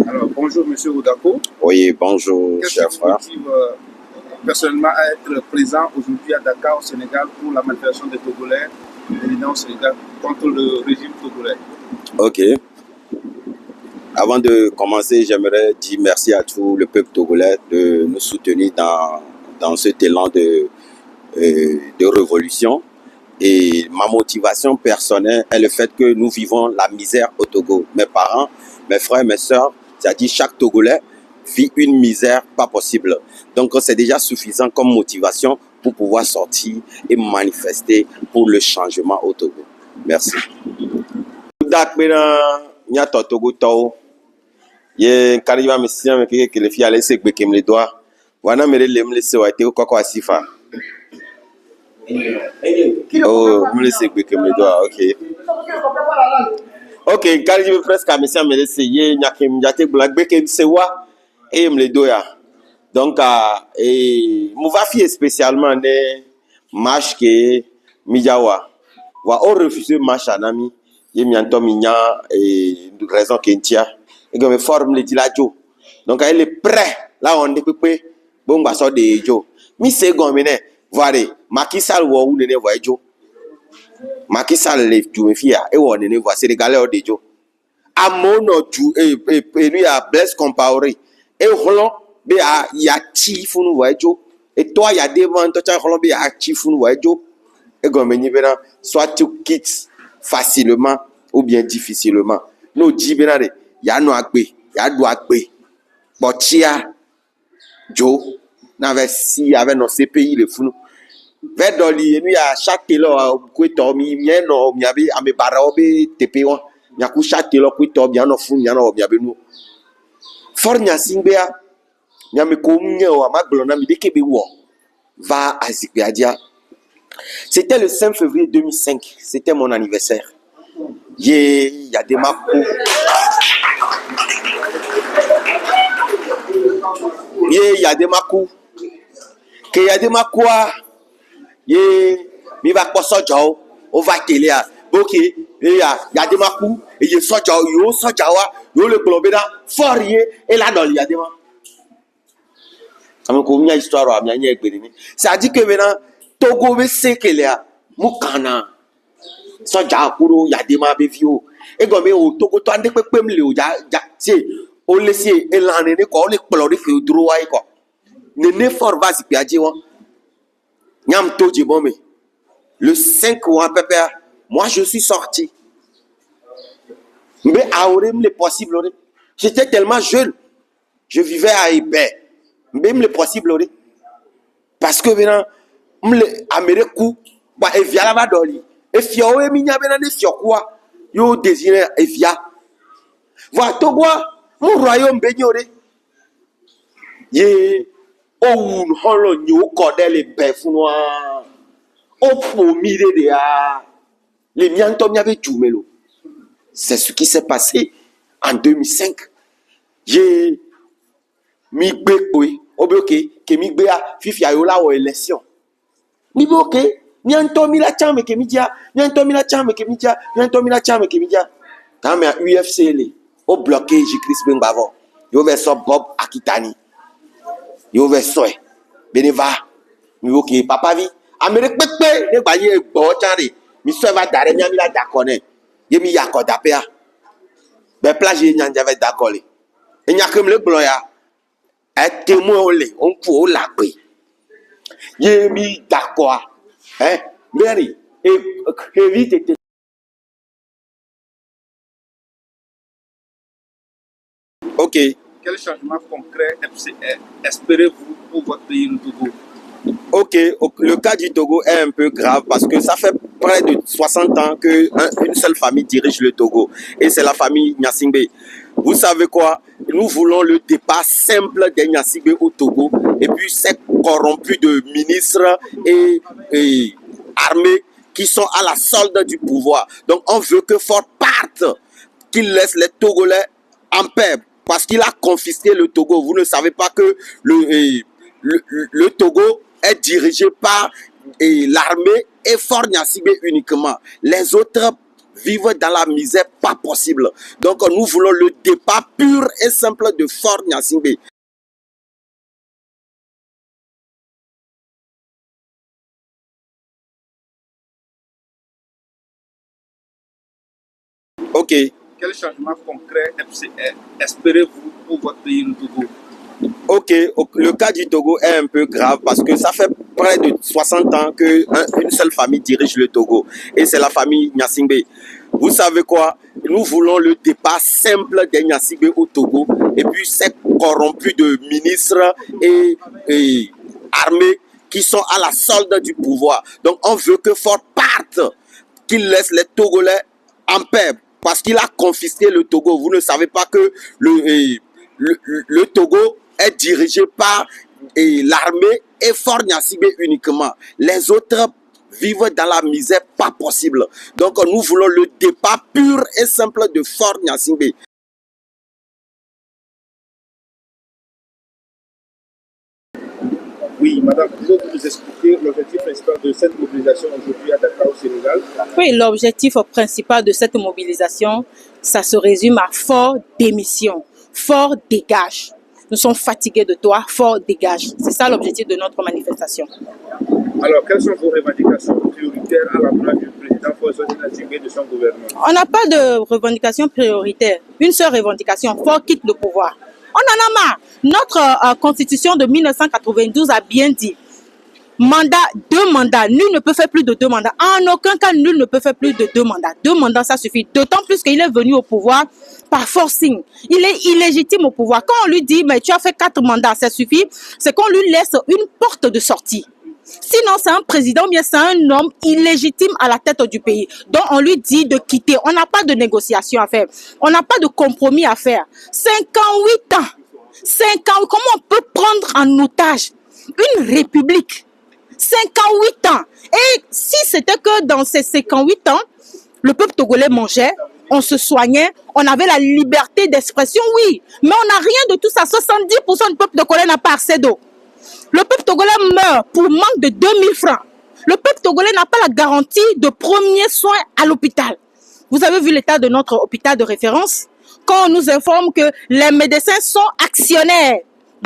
Alors, bonjour, Monsieur Oudako. Oui, bonjour, Qu'est-ce cher qui vous frère. motive personnellement à être présent aujourd'hui à Dakar, au Sénégal, pour la manifestation des Togolais résidant au Sénégal contre le régime togolais? Ok. Avant de commencer, j'aimerais dire merci à tout le peuple togolais de nous soutenir dans cet élan de révolution. Et ma motivation personnelle est le fait que nous vivons la misère au Togo. Mes parents, mes frères, mes soeurs, c'est-à-dire chaque Togolais vit une misère pas possible. Donc c'est déjà suffisant comme motivation pour pouvoir sortir et manifester pour le changement au Togo. Merci. Ye kariba misia me ke le fia le se gbe kem le doa wana mere lem le se wa te ko asifa oh me le se gbe kem le doa ok kariba me presque misia me le se ye nyakem jate bla gbe kem se wa e me le doa donc et mouva fi spécialement ne marche que mijawa wa o refuser marche anami ye mi anto mi nya et raison kentia et que me forme le dilajo. Donc, elle est prêt. Là, on est prêt. Bon, bah, ça, des jo. Mi se gomine. Voilà. Macky Sall, ou ne voit jo. Macky Sall, les tu me fies. Et on ne voit. C'est les galères de jo. A mono, tu, et lui, a blesse comparé. Et Roland, be a, ya chief, nous voit jo. Et toi, y a des ventes, tu as Roland, be a chief, nous voit jo. Et gomine, soit tu quittes facilement ou bien difficilement. Nous, dibénade, y a no akbe, y a do akbe. Botia Joe n'avait si avec nos CPI le fou vers doli lui à chaque telo kwito mi mieno mi abi ame baraobe tepewa nyaku chaque telo kwito bien no fu nyano bi abenu fornya singbea nyame ko mnyo amaglona mi dekebe wo va à Zikbiadia. C'était le 5 février 2005, c'était mon anniversaire. Il y a des marques. Il y a des makou que y a des makoua ye mi va pas sojo on va télé a ok y a des makou et ye sojo yo sojawa yo le globeda forie et là dans il y a des makou comme ko mi histoire a mi anya egbere ni ça dit que maintenant Togo be sekele a mukana soja kuro ya des ma be vio e go me o Togo to ande pepe mi le o ja ti o le si elan ni ko le plo ri fi duro wa ko Néné fort va s'y piager. Le 5 mois, moi je suis sorti. Mais aurem le possible. J'étais tellement jeune. Je vivais à Ébé. Même le possible. Parce que maintenant, Amérique, et via la badoli. Et fio, et minya benane fio quoi. Yo désiré et via. Voilà, Togo, mon royaume baignore. Yé. Oh, holo nyo kodele befunwa. Oh, pour mire de a. Les miantom y'avait jumelo. C'est ce qui s'est passé en 2005. J'ai mi gbekwe. Obe que mi gbea fifi ayola o élection. Mi ok, miantom la chame que mi dia, miantom la chame que mi dia, miantom la chame que mi dia. Quand mais UFC les au bloqué J-Chris Bengbavo. Yo ve so Bob Akitani. Yo ve soe beneva mi ok papa vi Amérique pepe ne gba ye gbo chare mi so va dare mi la dakone ye mi yakoda pe a be plage nyanja ve dakole e nyakem le gblo ya e témoin ole on ku o la pe ye mi dakoa meri e vite. Ok. Quel changement concret espérez-vous pour votre pays, le Togo? Ok, le cas du Togo est un peu grave parce que ça fait près de 60 ans qu'une seule famille dirige le Togo et c'est la famille Gnassingbé. Vous savez quoi? Nous voulons le départ simple des Gnassingbé au Togo et puis ces corrompus de ministres et armés qui sont à la solde du pouvoir. Donc on veut que Ford parte, qu'il laisse les Togolais en paix parce qu'il a confisqué le Togo. Vous ne savez pas que le Togo est dirigé par l'armée et Fort Gnassingbé uniquement. Les autres vivent dans la misère pas possible. Donc nous voulons le départ pur et simple de Faure Gnassingbé. Ok. Quel changement concret espérez-vous pour votre pays, le Togo? Ok, le cas du Togo est un peu grave parce que ça fait près de 60 ans qu'une seule famille dirige le Togo et c'est la famille Gnassingbé. Vous savez quoi? Nous voulons le départ simple des Gnassingbé au Togo et puis ces corrompus de ministres et armés qui sont à la solde du pouvoir. Donc on veut que Faure parte, qu'il laisse les Togolais en paix parce qu'il a confisqué le Togo. Vous ne savez pas que le Togo est dirigé par l'armée et Faure Gnassingbé uniquement. Les autres vivent dans la misère pas possible. Donc nous voulons le départ pur et simple de Faure Gnassingbé. Oui, madame, pouvez-vous nous expliquer l'objectif principal de cette mobilisation aujourd'hui à Dakar au Sénégal? Oui, l'objectif principal de cette mobilisation, ça se résume à Faure démission, Faure dégage. Nous sommes fatigués de toi, Faure dégage. C'est ça l'objectif de notre manifestation. Alors, quelles sont vos revendications prioritaires à l'endroit du président Faure Gnassingbé et de son gouvernement? On n'a pas de revendication prioritaire. Une seule revendication, Faure quitte le pouvoir. On en a marre. Notre constitution de 1992 a bien dit, deux mandats, nul ne peut faire plus de 2 mandats. En aucun cas, nul ne peut faire plus de 2 mandats. 2 mandats, ça suffit. D'autant plus qu'il est venu au pouvoir par forcing. Il est illégitime au pouvoir. Quand on lui dit, mais tu as fait 4 mandats, ça suffit, c'est qu'on lui laisse une porte de sortie. Sinon, c'est un président, bien c'est un homme illégitime à la tête du pays. Donc, on lui dit de quitter. On n'a pas de négociation à faire. On n'a pas de compromis à faire. 58 ans. 5 ans. Comment on peut prendre en otage une république? 58 ans. Et si c'était que dans ces 58 ans, le peuple togolais mangeait, on se soignait, on avait la liberté d'expression, oui. Mais on n'a rien de tout ça. 70% du peuple togolais n'a pas assez d'eau. Le peuple togolais meurt pour manque de 2000 francs. Le peuple togolais n'a pas la garantie de premiers soins à l'hôpital. Vous avez vu l'état de notre hôpital de référence? Quand on nous informe que les médecins sont actionnaires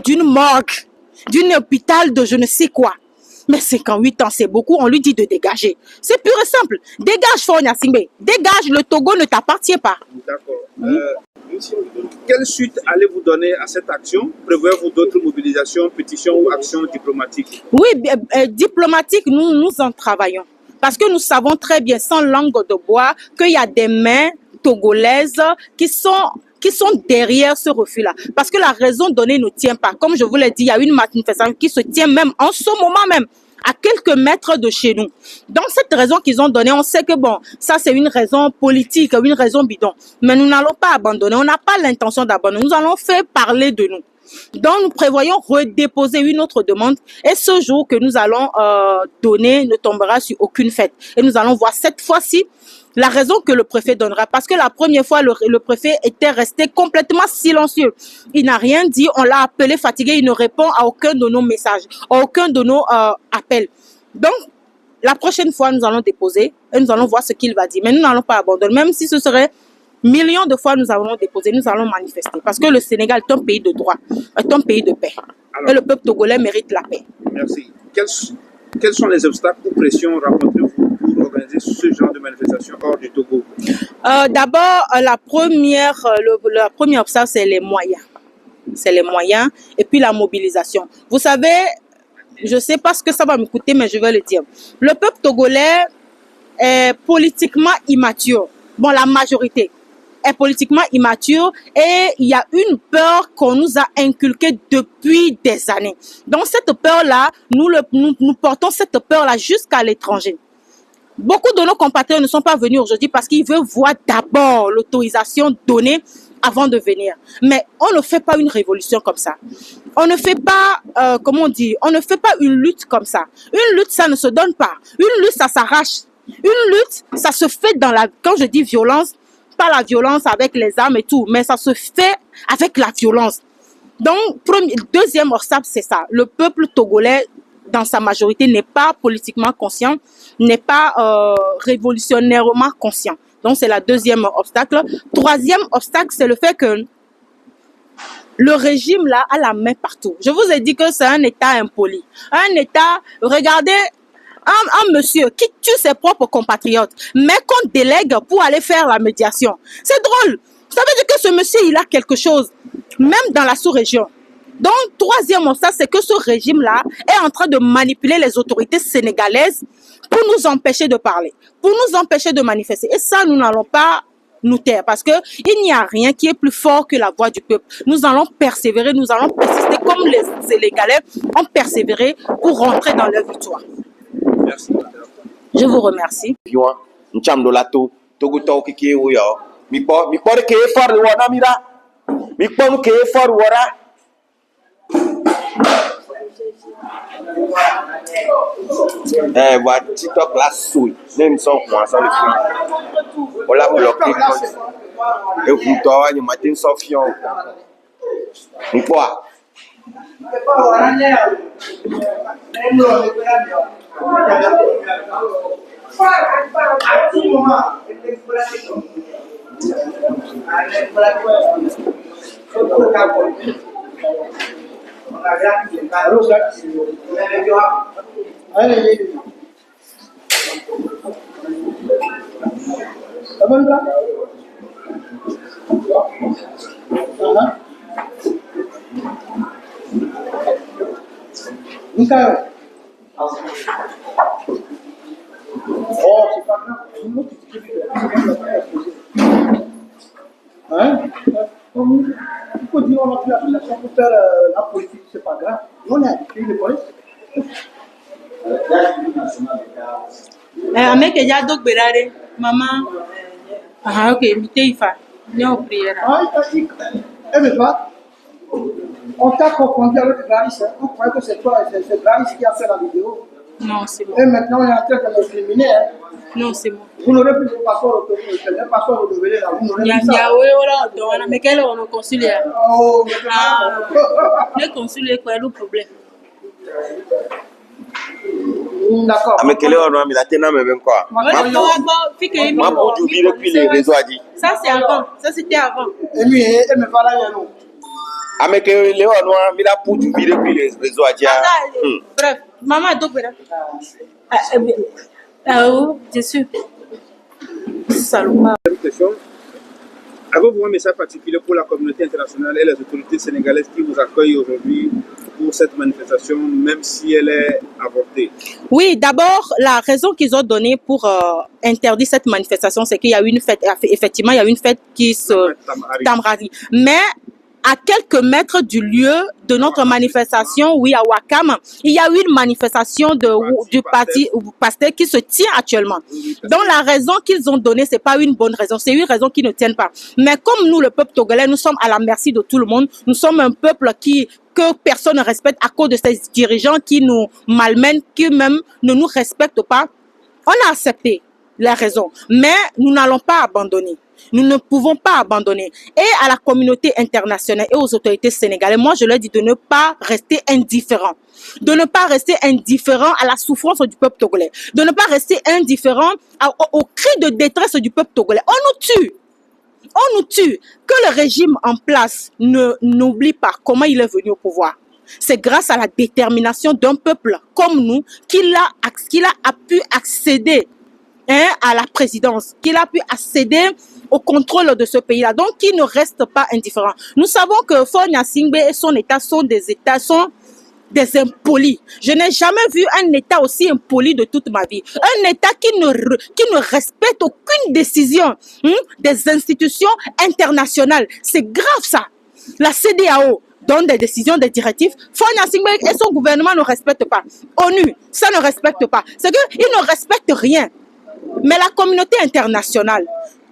d'une morgue, d'un hôpital de je ne sais quoi. Mais 58 ans, c'est beaucoup, on lui dit de dégager. C'est pur et simple. Dégage Faure Gnassingbé. Dégage, le Togo ne t'appartient pas. D'accord. Quelle suite allez-vous donner à cette action? Prévoyez-vous d'autres mobilisations, pétitions ou actions diplomatiques? Oui, diplomatique, nous en travaillons. Parce que nous savons très bien, sans langue de bois, qu'il y a des mains togolaises qui sont derrière ce refus-là. Parce que la raison donnée ne tient pas. Comme je vous l'ai dit, il y a une manifestation qui se tient même en ce moment même, à quelques mètres de chez nous. Donc, cette raison qu'ils ont donnée, on sait que bon, ça c'est une raison politique, une raison bidon. Mais nous n'allons pas abandonner, on n'a pas l'intention d'abandonner. Nous allons faire parler de nous. Donc, nous prévoyons redéposer une autre demande et ce jour que nous allons donner ne tombera sur aucune fête. Et nous allons voir cette fois-ci la raison que le préfet donnera. Parce que la première fois, le préfet était resté complètement silencieux. Il n'a rien dit, on l'a appelé fatigué, il ne répond à aucun de nos messages, à aucun de nos appels. Donc, la prochaine fois, nous allons déposer et nous allons voir ce qu'il va dire. Mais nous n'allons pas abandonner, même si ce serait millions de fois nous allons déposer, nous allons manifester. Parce que le Sénégal est un pays de droit, est un pays de paix. Alors, et le peuple togolais mérite la paix. Merci. Quels sont les obstacles ou pressions rencontrez-vous pour organiser ce genre de manifestation hors du Togo? D'abord, la première obstacle, c'est les moyens. C'est les moyens et puis la mobilisation. Vous savez, je ne sais pas ce que ça va me coûter, mais je vais le dire. Le peuple togolais est politiquement immature. Bon, la majorité est politiquement immature et il y a une peur qu'on nous a inculquée depuis des années. Donc cette peur-là, nous portons cette peur-là jusqu'à l'étranger. Beaucoup de nos compatriotes ne sont pas venus aujourd'hui parce qu'ils veulent voir d'abord l'autorisation donnée avant de venir. Mais on ne fait pas une révolution comme ça. On ne fait pas, comment on dit, on ne fait pas une lutte comme ça. Une lutte, ça ne se donne pas. Une lutte, ça s'arrache. Une lutte, ça se fait dans la, quand je dis violence, pas la violence avec les armes et tout, mais ça se fait avec la violence. Donc, deuxième obstacle, c'est ça. Le peuple togolais, dans sa majorité, n'est pas politiquement conscient, n'est pas révolutionnairement conscient. Donc, c'est la deuxième obstacle. Troisième obstacle, c'est le fait que le régime, là, a la main partout. Je vous ai dit que c'est un État impoli. Un État, regardez, un monsieur qui tue ses propres compatriotes, mais qu'on délègue pour aller faire la médiation. C'est drôle. Ça veut dire que ce monsieur, il a quelque chose, même dans la sous-région. Donc, troisième obstacle, c'est que ce régime-là est en train de manipuler les autorités sénégalaises pour nous empêcher de parler, pour nous empêcher de manifester. Et ça, nous n'allons pas nous taire parce qu'il n'y a rien qui est plus fort que la voix du peuple. Nous allons persévérer, nous allons persister comme les Sénégalais ont persévéré pour rentrer dans leur victoire. Merci. Je vous remercie. Voilà, TikTok là, souille. Même sans moi, sans le film. On l'a bloqué. Et vous, toi, il m'a dit sans fion. Quoi? Il faut dire on a plus l'application pour faire la politique, c'est pas grave. On a écrit le police. Ameke ya dok berare, maman. Ah ok, mite ifa. Non prière. Ah, il t'a dit, eh mais pas. On t'a confondu avec Graris. On croyait que c'est toi, c'est Graris qui a fait la vidéo. Non, c'est bon. Et maintenant, on est en train de l'incriminer. Non, c'est bon. Vous n'aurez plus de passeport automatique, le passeport renouvelé là, vous n'aurez plus ça. Yawe ora doana mekele ono consulia. Oh, Le consulia quoi le problème. d'accord. Mais quel est le nom? Il a tenu même quoi? Ma pour du vivre depuis les réseaux a dit. Ça c'est avant, ça c'était avant. Et lui, et me voilà, il y a nous. Mais quel est le nom? Il a pour du vivre depuis les réseaux a dit. Bref, maman a donc ah oui, bien sûr. Salut. Une question. Avez-vous un message particulier pour la communauté internationale et les autorités sénégalaises qui vous accueillent aujourd'hui pour cette manifestation, même si elle est avortée? Oui, d'abord, la raison qu'ils ont donnée pour interdire cette manifestation, c'est qu'il y a eu une fête, effectivement, il y a eu une fête qui se Tamrari. Mais à quelques mètres du lieu de notre manifestation, oui, à Ouakam, il y a eu une manifestation du parti Pasteur qui se tient actuellement. Donc la raison qu'ils ont donnée, c'est pas une bonne raison, c'est une raison qui ne tienne pas. Mais comme nous, le peuple togolais, nous sommes à la merci de tout le monde, nous sommes un peuple que personne ne respecte à cause de ces dirigeants qui nous malmènent, qui même ne nous respectent pas. On a accepté les raisons, mais nous n'allons pas abandonner. Nous ne pouvons pas abandonner. Et à la communauté internationale et aux autorités sénégalaises, moi je leur dis de ne pas rester indifférents. De ne pas rester indifférents à la souffrance du peuple togolais. De ne pas rester indifférents aux cris de détresse du peuple togolais. On nous tue. On nous tue. Que le régime en place n'oublie pas comment il est venu au pouvoir. C'est grâce à la détermination d'un peuple comme nous qu'il a pu accéder à la présidence, qu'il a pu accéder au contrôle de ce pays-là. Donc, qu'il ne reste pas indifférent. Nous savons que Faure Gnassingbé et son État sont des impolis. Je n'ai jamais vu un État aussi impoli de toute ma vie. Un État qui ne respecte aucune décision des institutions internationales. C'est grave ça. La CEDEAO donne des décisions, des directives. Faure Gnassingbé et son gouvernement ne respectent pas. ONU, ça ne respecte pas. C'est qu'ils ne respectent rien. Mais la communauté internationale,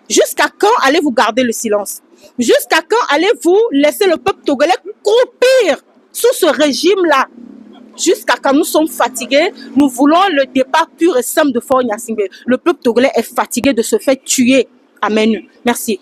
jusqu'à quand allez-vous garder le silence? Jusqu'à quand allez-vous laisser le peuple togolais croupir sous ce régime-là? Jusqu'à quand nous sommes fatigués, nous voulons le départ pur et simple de Faure Gnassingbé. Le peuple togolais est fatigué de se faire tuer à main nue. Merci.